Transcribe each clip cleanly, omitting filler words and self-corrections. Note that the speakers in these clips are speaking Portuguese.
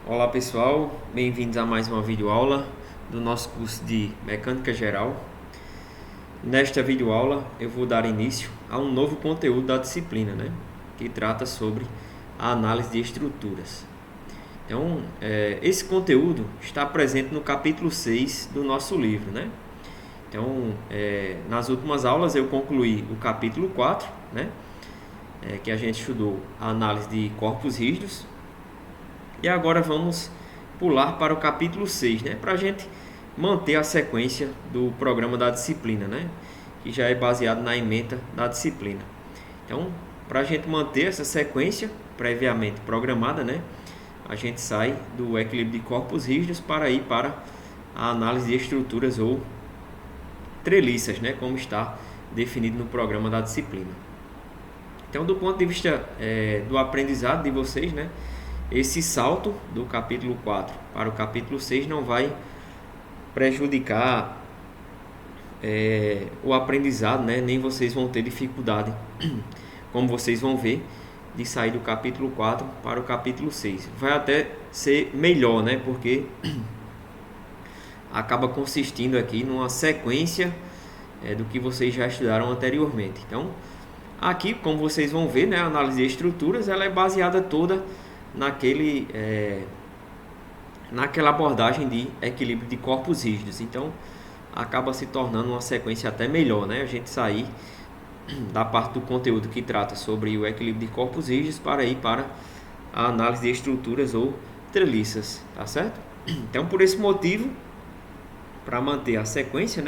Olá pessoal, bem-vindos a mais uma videoaula do nosso curso de Mecânica Geral. Nesta videoaula eu vou dar início a um novo conteúdo da disciplina, que trata sobre a análise de estruturas. Então, esse conteúdo está presente no capítulo 6 do nosso livro, Então, nas últimas aulas eu concluí o capítulo 4, que a gente estudou a análise de corpos rígidos. E agora vamos pular para o capítulo 6, para a gente manter a sequência do programa da disciplina, que já é baseado na ementa da disciplina. Então, para a gente manter essa sequência previamente programada, a gente sai do equilíbrio de corpos rígidos para ir para a análise de estruturas ou treliças, como está definido no programa da disciplina. Então, do ponto de vista do aprendizado de vocês, esse salto do capítulo 4 para o capítulo 6 não vai prejudicar o aprendizado, nem vocês vão ter dificuldade, como vocês vão ver, de sair do capítulo 4 para o capítulo 6. Vai até ser melhor, porque acaba consistindo aqui numa sequência do que vocês já estudaram anteriormente. Então, aqui, como vocês vão ver, a análise de estruturas ela é baseada toda naquela abordagem de equilíbrio de corpos rígidos. Então acaba se tornando uma sequência até melhor, a gente sair da parte do conteúdo que trata sobre o equilíbrio de corpos rígidos para ir para a análise de estruturas ou treliças, tá certo? Então, por esse motivo, para manter a sequência,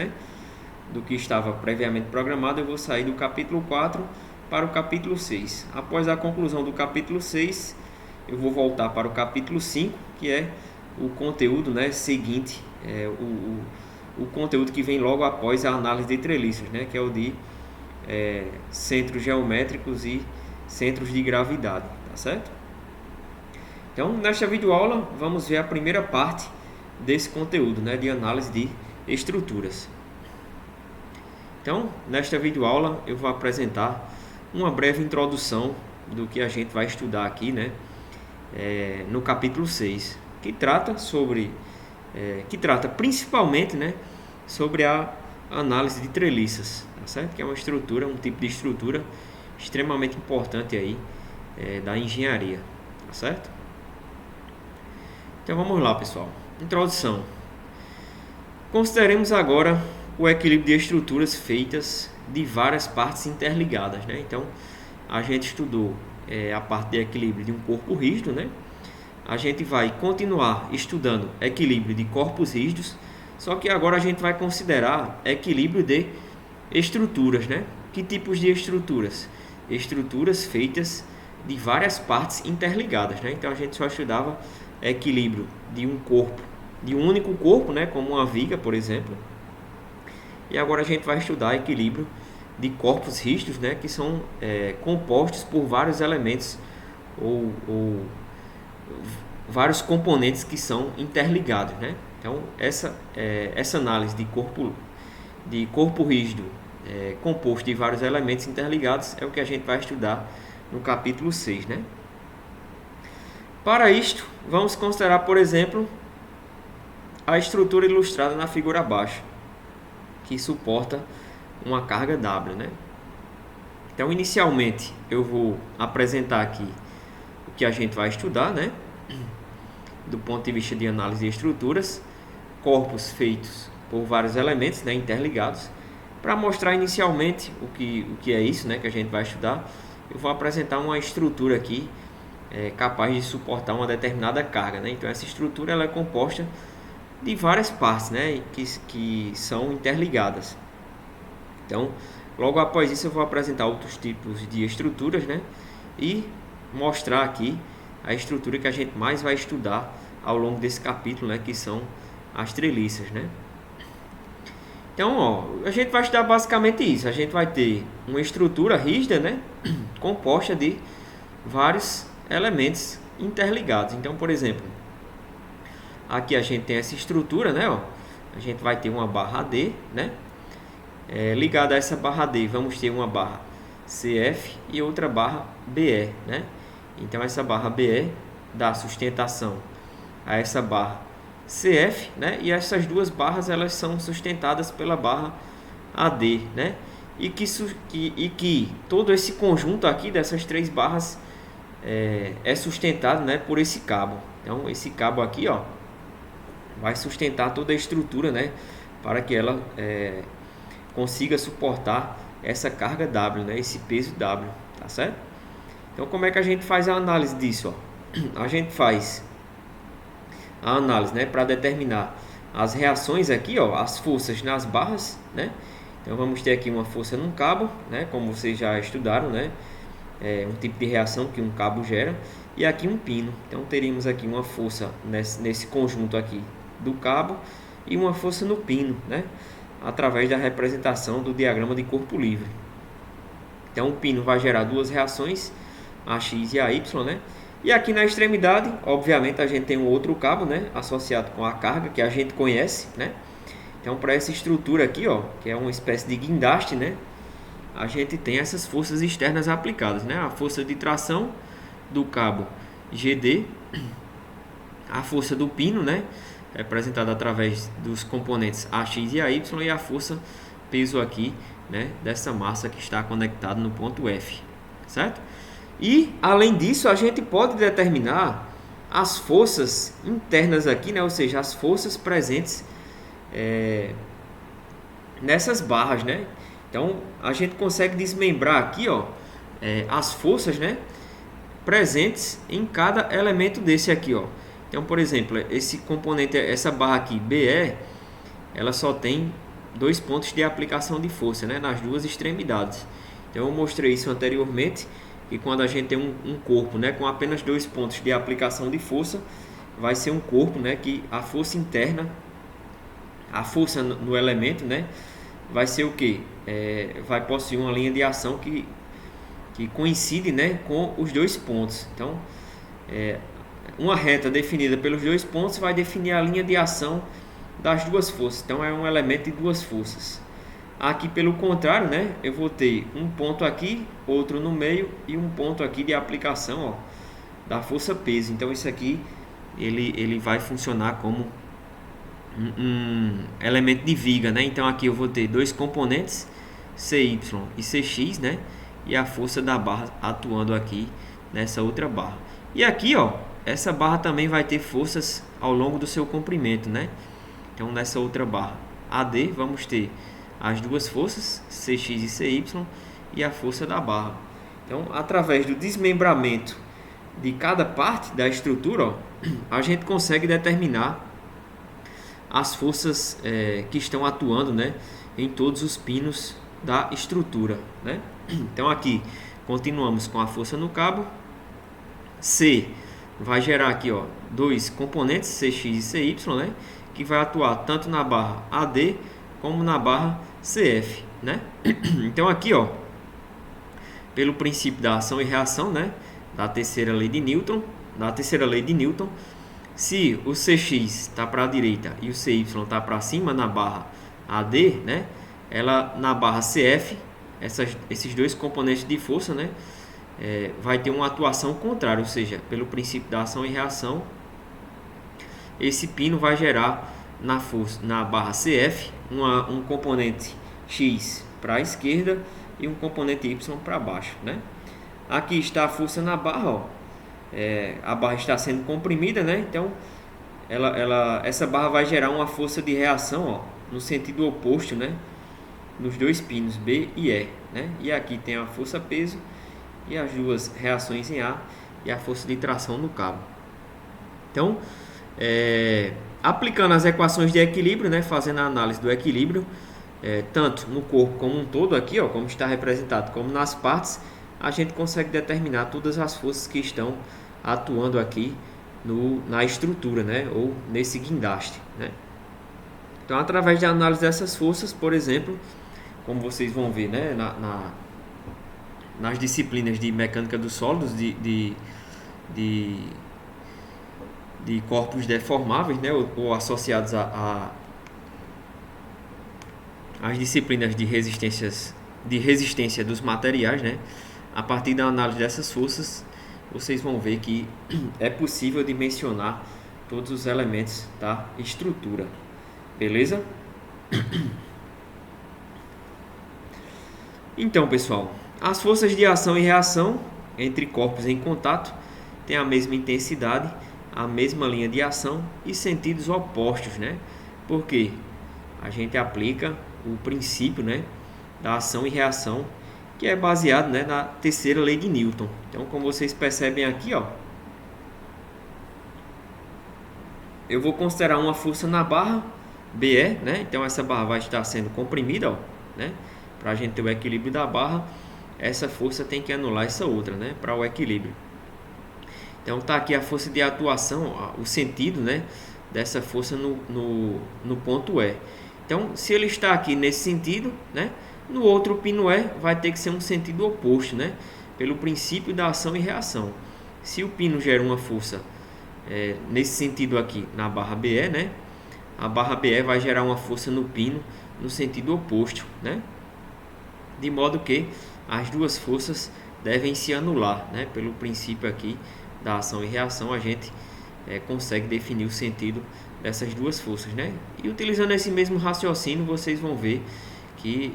do que estava previamente programado, eu vou sair do capítulo 4 para o capítulo 6. Após a conclusão do capítulo 6, eu vou voltar para o capítulo 5, que é o conteúdo seguinte, o conteúdo que vem logo após a análise de treliças, que é o de centros geométricos e centros de gravidade, tá certo? Então, nesta videoaula, vamos ver a primeira parte desse conteúdo, de análise de estruturas. Então, nesta videoaula, eu vou apresentar uma breve introdução do que a gente vai estudar aqui, no capítulo 6, que trata principalmente sobre a análise de treliças, tá certo? Que é uma estrutura, um tipo de estrutura extremamente importante aí da engenharia, tá certo? Então vamos lá, pessoal. Introdução. Consideremos agora o equilíbrio de estruturas feitas de várias partes interligadas, Então a gente estudou a parte de equilíbrio de um corpo rígido, A gente vai continuar estudando equilíbrio de corpos rígidos, só que agora a gente vai considerar equilíbrio de estruturas, Que tipos de estruturas? Estruturas feitas de várias partes interligadas, Então a gente só estudava equilíbrio de um corpo, de um único corpo, como uma viga, por exemplo. E agora a gente vai estudar equilíbrio de corpos rígidos, que são compostos por vários elementos ou vários componentes que são interligados, Então essa análise de corpo rígido composto de vários elementos interligados é o que a gente vai estudar no capítulo 6, Para isto, vamos considerar, por exemplo, a estrutura ilustrada na figura abaixo, que suporta uma carga W, Então, inicialmente, eu vou apresentar aqui o que a gente vai estudar, Do ponto de vista de análise de estruturas, corpos feitos por vários elementos, interligados. Para mostrar inicialmente o que é isso, que a gente vai estudar, eu vou apresentar uma estrutura aqui capaz de suportar uma determinada carga, Então, essa estrutura ela é composta de várias partes, que são interligadas. Então, logo após isso eu vou apresentar outros tipos de estruturas, E mostrar aqui a estrutura que a gente mais vai estudar ao longo desse capítulo, que são as treliças, Então, a gente vai estudar basicamente isso. A gente vai ter uma estrutura rígida, composta de vários elementos interligados. Então, por exemplo, aqui a gente tem essa estrutura, A gente vai ter uma barra D, ligada a essa barra D, vamos ter uma barra CF e outra barra BE, Então essa barra BE dá sustentação a essa barra CF, né? E essas duas barras elas são sustentadas pela barra AD, né? E que todo esse conjunto aqui dessas três barras é sustentado, né, por esse cabo. Então esse cabo aqui, ó, vai sustentar toda a estrutura, né, para que ela consiga suportar essa carga W, né, esse peso W, tá certo? Então como é que a gente faz a análise disso, ó? A gente faz a análise, né, para determinar as reações aqui, ó, as forças nas barras, né? Então vamos ter aqui uma força num cabo, né, como vocês já estudaram, né? Um tipo de reação que um cabo gera, e aqui um pino. Então teríamos aqui uma força nesse conjunto aqui do cabo e uma força no pino, né? Através da representação do diagrama de corpo livre. Então o pino vai gerar duas reações, a X e a Y, né? E aqui na extremidade, obviamente, a gente tem um outro cabo, né, associado com a carga que a gente conhece, né? Então para essa estrutura aqui, ó, que é uma espécie de guindaste, né, a gente tem essas forças externas aplicadas, né? A força de tração do cabo GD, a força do pino, né, representada através dos componentes AX e AY, e a força peso aqui, né, dessa massa que está conectada no ponto F, certo? E além disso, a gente pode determinar as forças internas aqui, né, ou seja, as forças presentes nessas barras, né? Então a gente consegue desmembrar aqui, ó, as forças, né, presentes em cada elemento desse aqui, ó. Então, por exemplo, esse componente, essa barra aqui BE, ela só tem 2 pontos de aplicação de força, né, nas duas extremidades. Então eu mostrei isso anteriormente, que quando a gente tem um corpo, né, com apenas 2 pontos de aplicação de força, vai ser um corpo, né, que a força interna, a força no elemento, né, vai ser o que? Vai possuir uma linha de ação que coincide, né, com os 2 pontos. Então, uma reta definida pelos 2 pontos vai definir a linha de ação das duas forças. Então, é um elemento de duas forças. Aqui, pelo contrário, né, eu vou ter um ponto aqui, outro no meio e um ponto aqui de aplicação, ó, da força peso. Então, isso aqui ele vai funcionar como um elemento de viga, né? Então aqui eu vou ter 2 componentes, CY e CX, né? E a força da barra atuando aqui nessa outra barra. E aqui, ó, essa barra também vai ter forças ao longo do seu comprimento, né? Então nessa outra barra AD vamos ter as duas forças, CX e CY, e a força da barra. Então, através do desmembramento de cada parte da estrutura, ó, a gente consegue determinar as forças que estão atuando, né, em todos os pinos da estrutura, né? Então aqui continuamos com a força no cabo. C vai gerar aqui, ó, 2 componentes, CX e CY, né, que vai atuar tanto na barra AD como na barra CF, né? Então aqui, ó, pelo princípio da ação e reação, né, da terceira lei de Newton, se o CX está para a direita e o CY está para cima na barra AD, né, ela na barra CF, esses 2 componentes de força, né, vai ter uma atuação contrária, ou seja, pelo princípio da ação e reação, esse pino vai gerar na barra CF um componente X para a esquerda e um componente Y para baixo, né? Aqui está a força na barra, ó. A barra está sendo comprimida, né? Então essa barra vai gerar uma força de reação, ó, no sentido oposto, né, nos 2 pinos B e E, né? E aqui tem a força peso e as duas reações em A e a força de tração no cabo. Então, aplicando as equações de equilíbrio, né, fazendo a análise do equilíbrio, tanto no corpo como um todo aqui, ó, como está representado, como nas partes, a gente consegue determinar todas as forças que estão atuando aqui na estrutura, né, ou nesse guindaste, né? Então, através da análise dessas forças, por exemplo, como vocês vão ver, né, nas disciplinas de mecânica dos sólidos, de corpos deformáveis, né, ou associados às disciplinas de resistência dos materiais, né, a partir da análise dessas forças, vocês vão ver que é possível dimensionar todos os elementos da estrutura. Beleza? Então, pessoal, as forças de ação e reação entre corpos em contato têm a mesma intensidade, a mesma linha de ação e sentidos opostos, né? Porque a gente aplica o princípio, né, da ação e reação, que é baseado, né, na terceira lei de Newton. Então, como vocês percebem aqui, ó, eu vou considerar uma força na barra BE, né? Então essa barra vai estar sendo comprimida, ó, né? Para a gente ter o equilíbrio da barra, essa força tem que anular essa outra, né? Para o equilíbrio. Então tá aqui a força de atuação, ó, o sentido, né, dessa força no ponto E. Então, se ele está aqui nesse sentido, né, no outro pino E vai ter que ser um sentido oposto, né? Pelo princípio da ação e reação. Se o pino gera uma força nesse sentido aqui na barra BE, né, a barra BE vai gerar uma força no pino no sentido oposto, né? De modo que as duas forças devem se anular, né? Pelo princípio aqui da ação e reação, a gente consegue definir o sentido dessas duas forças, né? E utilizando esse mesmo raciocínio, vocês vão ver que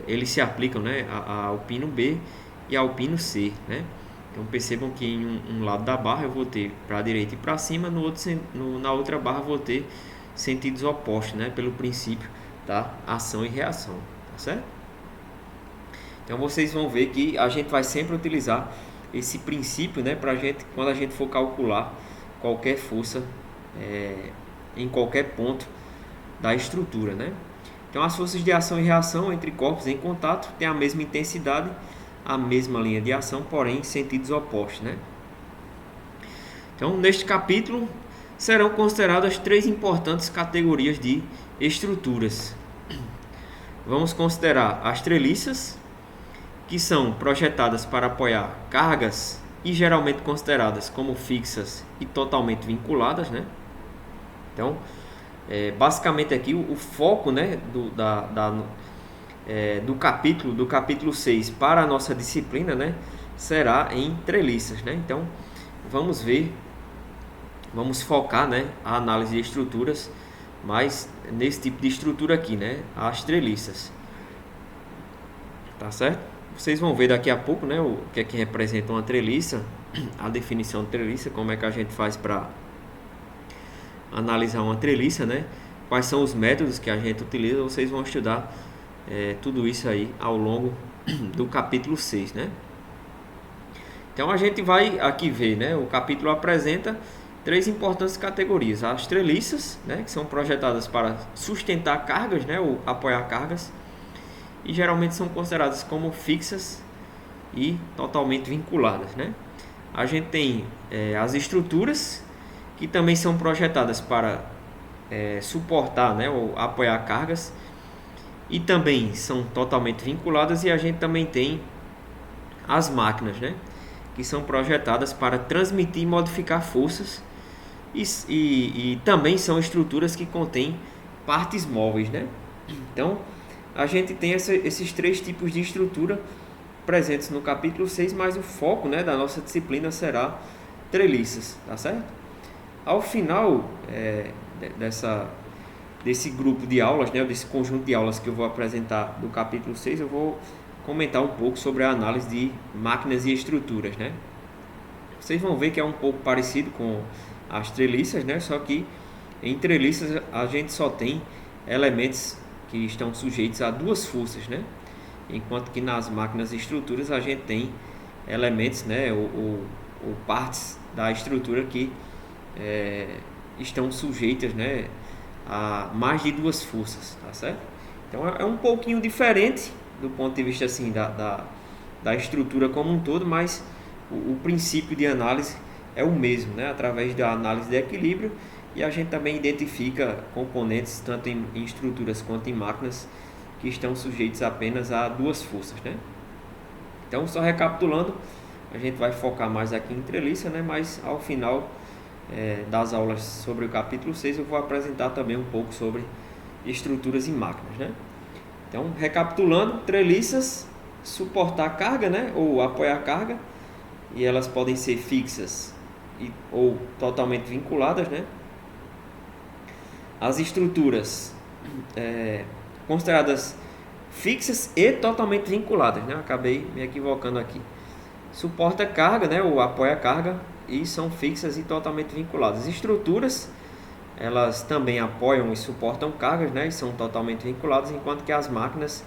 eles se aplicam, né, ao pino B e ao pino C, né? Então percebam que em um lado da barra eu vou ter para a direita e para cima, na outra barra eu vou ter sentidos opostos, né, pelo princípio da ação e reação, tá certo? Então vocês vão ver que a gente vai sempre utilizar esse princípio, né, para gente, quando a gente for calcular qualquer força em qualquer ponto da estrutura, né? Então as forças de ação e reação entre corpos em contato têm a mesma intensidade, a mesma linha de ação, porém em sentidos opostos, né? Então neste capítulo serão consideradas três importantes categorias de estruturas. Vamos considerar as treliças, que são projetadas para apoiar cargas e geralmente consideradas como fixas e totalmente vinculadas, né? Então, basicamente aqui o foco, né, do capítulo 6 para a nossa disciplina, né, será em treliças, né? Então, vamos focar, né, a análise de estruturas, mas nesse tipo de estrutura aqui, né, as treliças. Tá certo? Vocês vão ver daqui a pouco, né, o que é que representa uma treliça, a definição de treliça, como é que a gente faz para analisar uma treliça, né? Quais são os métodos que a gente utiliza. Vocês vão estudar tudo isso aí ao longo do capítulo 6, né? Então a gente vai aqui ver, né? O capítulo apresenta três importantes categorias: as treliças, né, que são projetadas para sustentar cargas, né, ou apoiar cargas, e geralmente são consideradas como fixas e totalmente vinculadas, né? A gente tem as estruturas, que também são projetadas para suportar, né, ou apoiar cargas, e também são totalmente vinculadas. E a gente também tem as máquinas, né, que são projetadas para transmitir e modificar forças, e também são estruturas que contêm partes móveis, né? Então a gente tem esses três tipos de estrutura presentes no capítulo 6, mas o foco, né, da nossa disciplina será treliças, tá certo? Ao final desse grupo de aulas, né, desse conjunto de aulas que eu vou apresentar do capítulo 6, eu vou comentar um pouco sobre a análise de máquinas e estruturas, né? Vocês vão ver que é um pouco parecido com as treliças, né? Só que em treliças a gente só tem elementos que estão sujeitos a duas forças, né? Enquanto que nas máquinas e estruturas a gente tem elementos, né, ou partes da estrutura que estão sujeitas, né, a mais de duas forças, tá certo? Então é um pouquinho diferente do ponto de vista assim da estrutura como um todo, mas o princípio de análise é o mesmo, né? Através da análise de equilíbrio, e a gente também identifica componentes tanto em estruturas quanto em máquinas que estão sujeitos apenas a duas forças, né? Então, só recapitulando, a gente vai focar mais aqui em treliça, né? Mas ao final das aulas sobre o capítulo 6 eu vou apresentar também um pouco sobre estruturas e máquinas, né? Então, recapitulando, treliças, suportar carga, né, ou apoiar carga, e elas podem ser fixas ou totalmente vinculadas, né? as estruturas consideradas fixas e totalmente vinculadas, né? Acabei me equivocando aqui. Suporta carga, né? Ou apoia carga, e são fixas e totalmente vinculadas. Estruturas, elas também apoiam e suportam cargas, né? E são totalmente vinculadas, enquanto que as máquinas,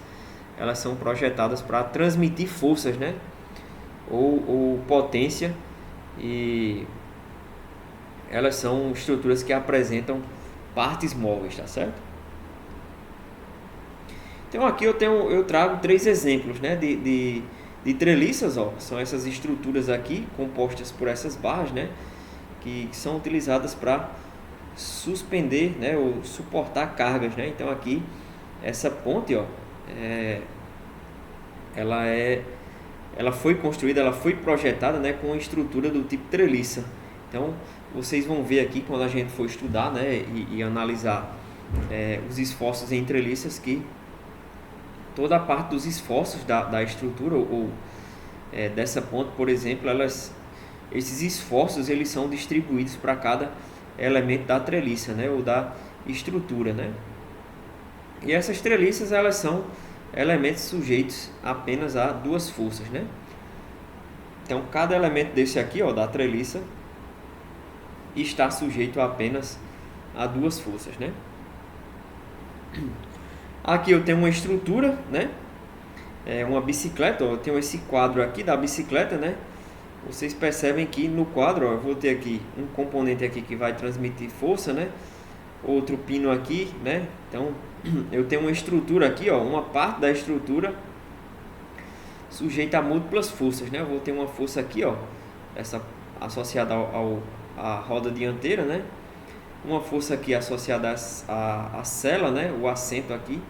elas são projetadas para transmitir forças, né? Ou potência, e elas são estruturas que apresentam partes móveis, tá certo? Então aqui eu trago 3 exemplos, né, de treliças, ó. São essas estruturas aqui compostas por essas barras, né, que são utilizadas para suspender, né, ou suportar cargas, né. Então aqui essa ponte, ó, ela foi construída, ela foi projetada, né, com uma estrutura do tipo treliça. Então vocês vão ver aqui quando a gente for estudar, né, e analisar os esforços em treliças, que toda a parte dos esforços da estrutura ou dessa ponte, por exemplo, esses esforços eles são distribuídos para cada elemento da treliça, né, ou da estrutura, né. E essas treliças, elas são elementos sujeitos apenas a 2 forças, né. Então cada elemento desse aqui, ó, da treliça, está sujeito apenas a 2 forças, né. Aqui eu tenho uma estrutura, né? Uma bicicleta, ó, eu tenho esse quadro aqui da bicicleta, né? Vocês percebem que no quadro, ó, eu vou ter aqui um componente aqui que vai transmitir força, né? Outro pino aqui, né? Então eu tenho uma estrutura aqui, ó, uma parte da estrutura sujeita a múltiplas forças, né? Eu vou ter uma força aqui, ó, essa associada à roda dianteira, né? Uma força aqui associada à sela, né? O assento aqui.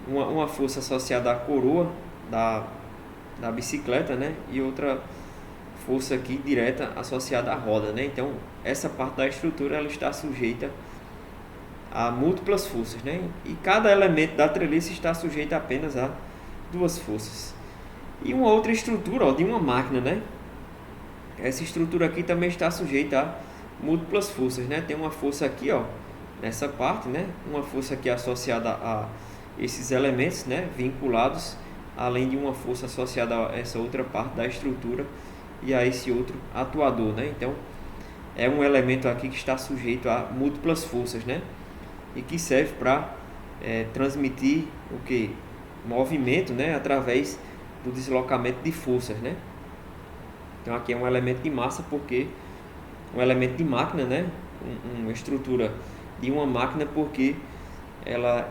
Uma força associada à coroa da bicicleta, né? E outra força aqui direta associada à roda, né? Então essa parte da estrutura ela está sujeita a múltiplas forças, né? E cada elemento da treliça está sujeito apenas a 2 forças. E uma outra estrutura, ó, de uma máquina, né? Essa estrutura aqui também está sujeita a múltiplas forças, né? Tem uma força aqui, ó, nessa parte, né? Uma força aqui associada a esses elementos, né, vinculados, além de uma força associada a essa outra parte da estrutura e a esse outro atuador, né? Então é um elemento aqui que está sujeito a múltiplas forças, né? E que serve para transmitir o que? Movimento, né? Através do deslocamento de forças, né? Então aqui é um elemento de massa, porque um elemento de máquina, né? Uma estrutura de uma máquina, porque ela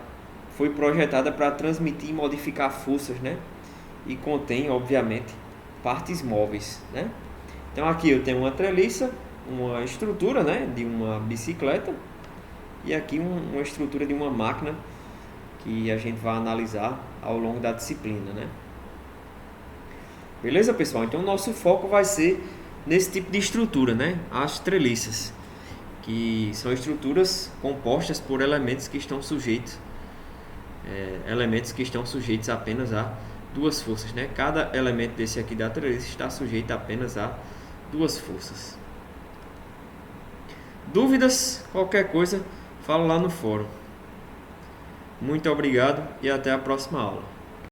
foi projetada para transmitir e modificar forças, né? E contém, obviamente, partes móveis, né? Então aqui eu tenho uma treliça, uma estrutura, né, de uma bicicleta, e aqui uma estrutura de uma máquina que a gente vai analisar ao longo da disciplina, né? Beleza, pessoal? Então o nosso foco vai ser nesse tipo de estrutura, né? As treliças, que são estruturas compostas por elementos que estão sujeitos apenas a 2 forças, né? Cada elemento desse aqui da treliça está sujeito apenas a 2 forças. Dúvidas? Qualquer coisa, fala lá no fórum. Muito obrigado e até a próxima aula.